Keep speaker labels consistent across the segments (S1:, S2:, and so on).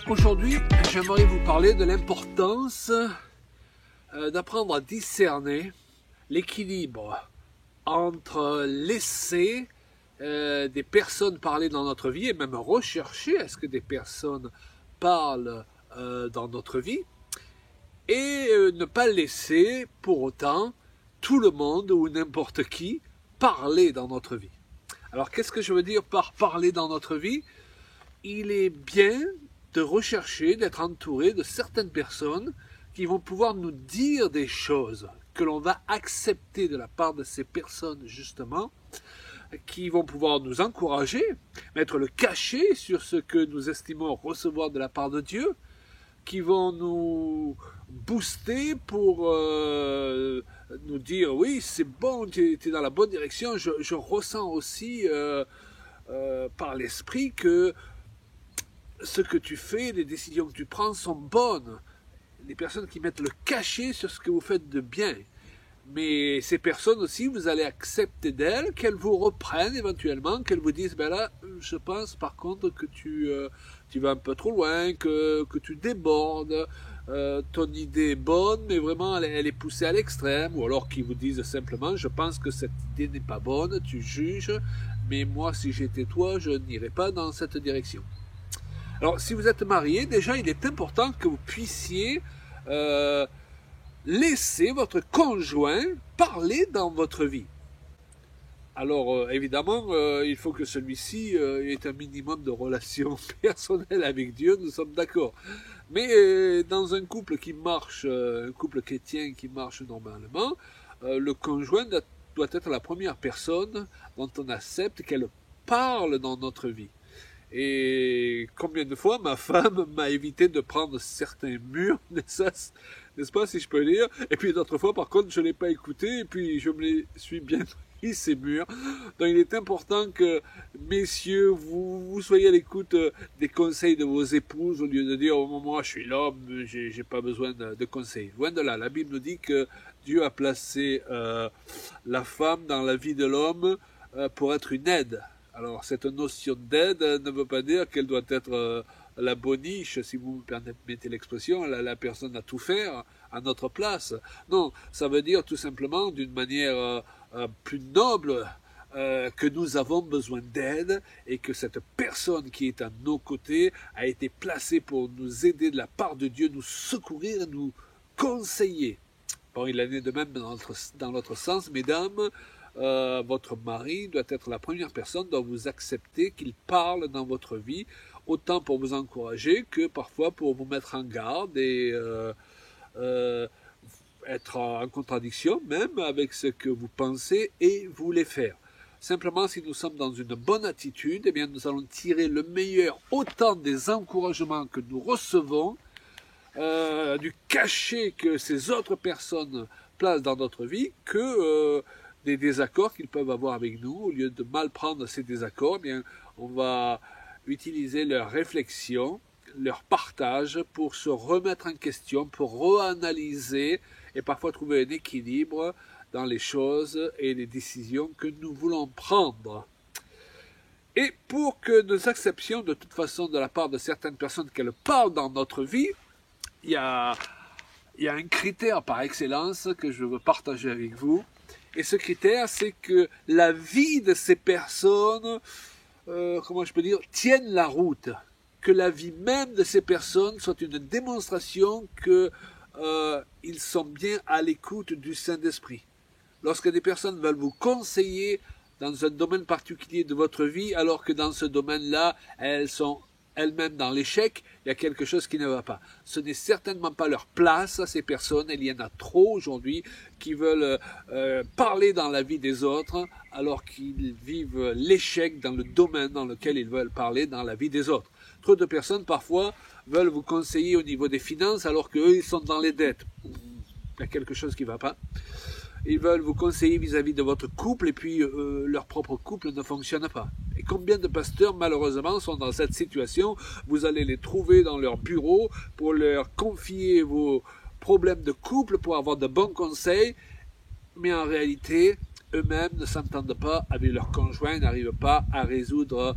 S1: Aujourd'hui, j'aimerais vous parler de l'importance d'apprendre à discerner l'équilibre entre laisser des personnes parler dans notre vie et même rechercher est-ce que des personnes parlent dans notre vie et ne pas laisser pour autant tout le monde ou n'importe qui parler dans notre vie. Alors qu'est-ce que je veux dire par parler dans notre vie? Il est bien de rechercher, d'être entouré de certaines personnes qui vont pouvoir nous dire des choses que l'on va accepter de la part de ces personnes justement, qui vont pouvoir nous encourager, mettre le cachet sur ce que nous estimons recevoir de la part de Dieu, qui vont nous booster pour nous dire oui c'est bon, tu es dans la bonne direction, je ressens aussi par l'esprit que ce que tu fais, les décisions que tu prends sont bonnes. Les personnes qui mettent le cachet sur ce que vous faites de bien. Mais ces personnes aussi, vous allez accepter d'elles, qu'elles vous reprennent éventuellement, qu'elles vous disent, ben là, je pense par contre que tu vas un peu trop loin, que tu débordes, ton idée est bonne, mais vraiment elle est poussée à l'extrême, ou alors qu'ils vous disent simplement, je pense que cette idée n'est pas bonne, tu juges, mais moi si j'étais toi, je n'irais pas dans cette direction. Alors, si vous êtes marié, déjà, il est important que vous puissiez laisser votre conjoint parler dans votre vie. Alors, évidemment, il faut que celui-ci ait un minimum de relations personnelles avec Dieu, nous sommes d'accord. Mais dans un couple qui marche, un couple chrétien qui marche normalement, le conjoint doit être la première personne dont on accepte qu'elle parle dans notre vie. Et combien de fois ma femme m'a évité de prendre certains murs, n'est-ce pas, si je peux dire. Et puis d'autres fois, par contre, je ne l'ai pas écouté, et puis je me les suis bien pris, ces murs. Donc il est important que, messieurs, vous soyez à l'écoute des conseils de vos épouses, au lieu de dire, oh, moi je suis l'homme, j'ai pas besoin de conseils. Loin de là, la Bible nous dit que Dieu a placé la femme dans la vie de l'homme pour être une aide. Alors, cette notion d'aide ne veut pas dire qu'elle doit être la boniche, si vous me permettez l'expression, la personne à tout faire à notre place. Non, ça veut dire tout simplement, d'une manière plus noble, que nous avons besoin d'aide et que cette personne qui est à nos côtés a été placée pour nous aider de la part de Dieu, nous secourir, nous conseiller. Bon, il en est de même dans l'autre sens, mesdames. Votre mari doit être la première personne dont vous acceptez qu'il parle dans votre vie, autant pour vous encourager que parfois pour vous mettre en garde et être en contradiction même avec ce que vous pensez et voulez faire. Simplement, si nous sommes dans une bonne attitude, eh bien, nous allons tirer le meilleur autant des encouragements que nous recevons, du cachet que ces autres personnes placent dans notre vie, que des désaccords qu'ils peuvent avoir avec nous. Au lieu de mal prendre ces désaccords, eh bien, on va utiliser leur réflexion, leur partage pour se remettre en question, pour reanalyser et parfois trouver un équilibre dans les choses et les décisions que nous voulons prendre. Et pour que nous acceptions de toute façon de la part de certaines personnes qu'elles parlent dans notre vie, il y a un critère par excellence que je veux partager avec vous. Et ce critère, c'est que la vie de ces personnes, comment je peux dire, tienne la route. Que la vie même de ces personnes soit une démonstration qu'ils sont bien à l'écoute du Saint-Esprit. Lorsque des personnes veulent vous conseiller dans un domaine particulier de votre vie, alors que dans ce domaine-là, elles sont elles-mêmes dans l'échec, il y a quelque chose qui ne va pas. Ce n'est certainement pas leur place à ces personnes, il y en a trop aujourd'hui qui veulent parler dans la vie des autres alors qu'ils vivent l'échec dans le domaine dans lequel ils veulent parler dans la vie des autres. Trop de personnes parfois veulent vous conseiller au niveau des finances alors qu'eux ils sont dans les dettes. Il y a quelque chose qui ne va pas. Ils veulent vous conseiller vis-à-vis de votre couple et puis leur propre couple ne fonctionne pas. Et combien de pasteurs malheureusement sont dans cette situation? Vous allez les trouver dans leur bureau pour leur confier vos problèmes de couple, pour avoir de bons conseils, mais en réalité eux-mêmes ne s'entendent pas avec leur conjoint, n'arrivent pas à résoudre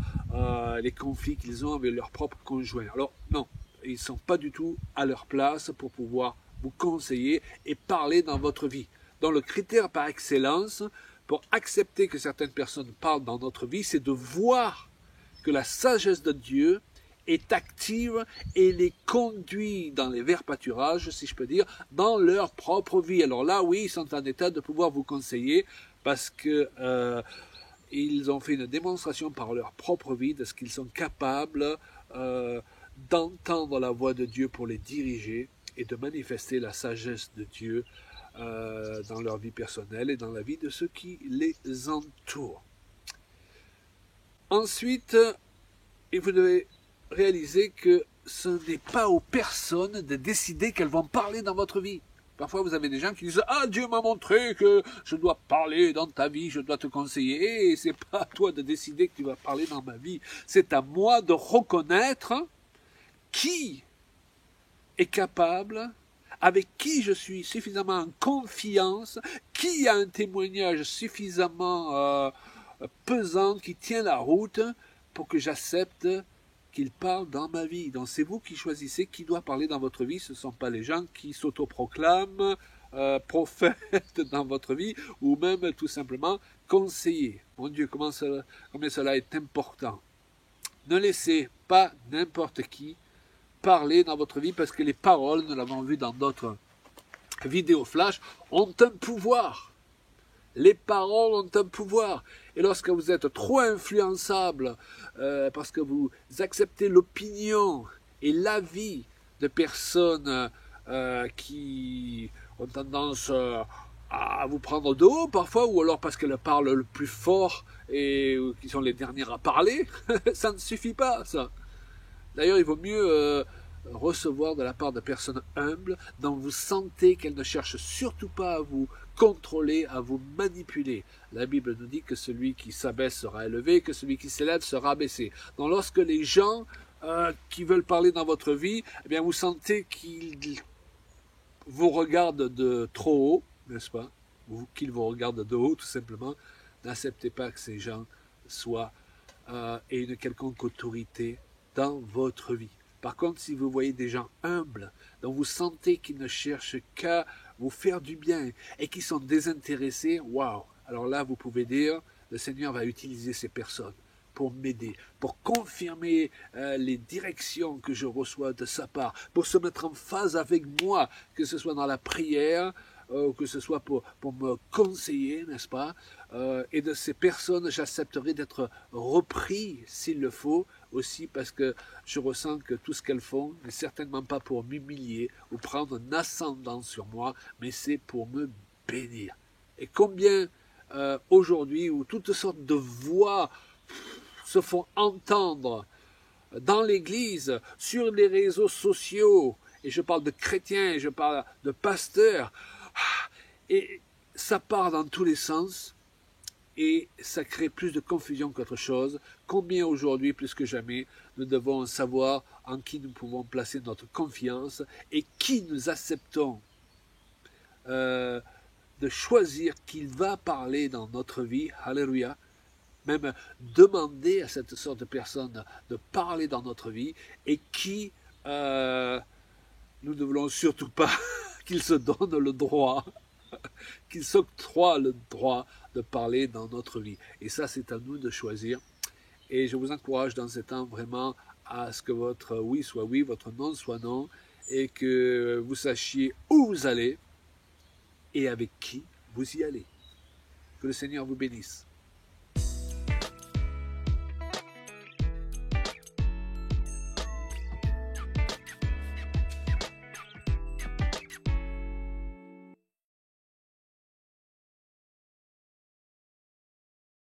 S1: les conflits qu'ils ont avec leur propre conjoint. Alors non, ils ne sont pas du tout à leur place pour pouvoir vous conseiller et parler dans votre vie. Donc le critère par excellence pour accepter que certaines personnes parlent dans notre vie, c'est de voir que la sagesse de Dieu est active et les conduit dans les verts pâturages, si je peux dire, dans leur propre vie. Alors là, oui, ils sont en état de pouvoir vous conseiller parce que ils ont fait une démonstration par leur propre vie de ce qu'ils sont capables d'entendre la voix de Dieu pour les diriger et de manifester la sagesse de Dieu dans leur vie personnelle et dans la vie de ceux qui les entourent. Ensuite, vous devez réaliser que ce n'est pas aux personnes de décider qu'elles vont parler dans votre vie. Parfois, vous avez des gens qui disent « Ah, Dieu m'a montré que je dois parler dans ta vie, je dois te conseiller. » Et c'est pas à toi de décider que tu vas parler dans ma vie. C'est à moi de reconnaître qui est capable, avec qui je suis suffisamment en confiance, qui a un témoignage suffisamment pesant, qui tient la route pour que j'accepte qu'il parle dans ma vie. Donc c'est vous qui choisissez qui doit parler dans votre vie. Ce ne sont pas les gens qui s'autoproclament prophètes dans votre vie ou même tout simplement conseillers. Mon Dieu, combien cela est important. Ne laissez pas n'importe qui parler dans votre vie parce que les paroles, nous l'avons vu dans d'autres vidéos flash, ont un pouvoir. Les paroles ont un pouvoir. Et lorsque vous êtes trop influençable, parce que vous acceptez l'opinion et l'avis de personnes qui ont tendance à vous prendre de haut parfois, ou alors parce qu'elles parlent le plus fort et qui sont les dernières à parler, ça ne suffit pas, ça. D'ailleurs, il vaut mieux recevoir de la part de personnes humbles dont vous sentez qu'elles ne cherchent surtout pas à vous contrôler, à vous manipuler. La Bible nous dit que celui qui s'abaisse sera élevé, que celui qui s'élève sera abaissé. Donc lorsque les gens qui veulent parler dans votre vie, eh bien vous sentez qu'ils vous regardent de trop haut, n'est-ce pas? Qu'ils vous regardent de haut, tout simplement. N'acceptez pas que ces gens soient aient une quelconque autorité dans votre vie. Par contre, si vous voyez des gens humbles, dont vous sentez qu'ils ne cherchent qu'à vous faire du bien et qui sont désintéressés, waouh! Alors là, vous pouvez dire, le Seigneur va utiliser ces personnes pour m'aider, pour confirmer les directions que je reçois de sa part, pour se mettre en phase avec moi, que ce soit dans la prière, que ce soit pour me conseiller, n'est-ce pas? Et de ces personnes, j'accepterai d'être repris s'il le faut, aussi parce que je ressens que tout ce qu'elles font n'est certainement pas pour m'humilier ou prendre un ascendant sur moi, mais c'est pour me bénir. Et combien aujourd'hui, où toutes sortes de voix se font entendre dans l'Église, sur les réseaux sociaux, et je parle de chrétiens, je parle de pasteurs, et ça part dans tous les sens, et ça crée plus de confusion qu'autre chose. Combien aujourd'hui, plus que jamais, nous devons savoir en qui nous pouvons placer notre confiance et qui nous acceptons de choisir qu'il va parler dans notre vie. Alléluia. Même demander à cette sorte de personne de parler dans notre vie et qui nous ne voulons surtout pas qu'il se donne le droit, qu'il s'octroie le droit de parler dans notre vie. Et ça, c'est à nous de choisir. Et je vous encourage dans ces temps vraiment à ce que votre oui soit oui, votre non soit non, et que vous sachiez où vous allez et avec qui vous y allez. Que le Seigneur vous bénisse.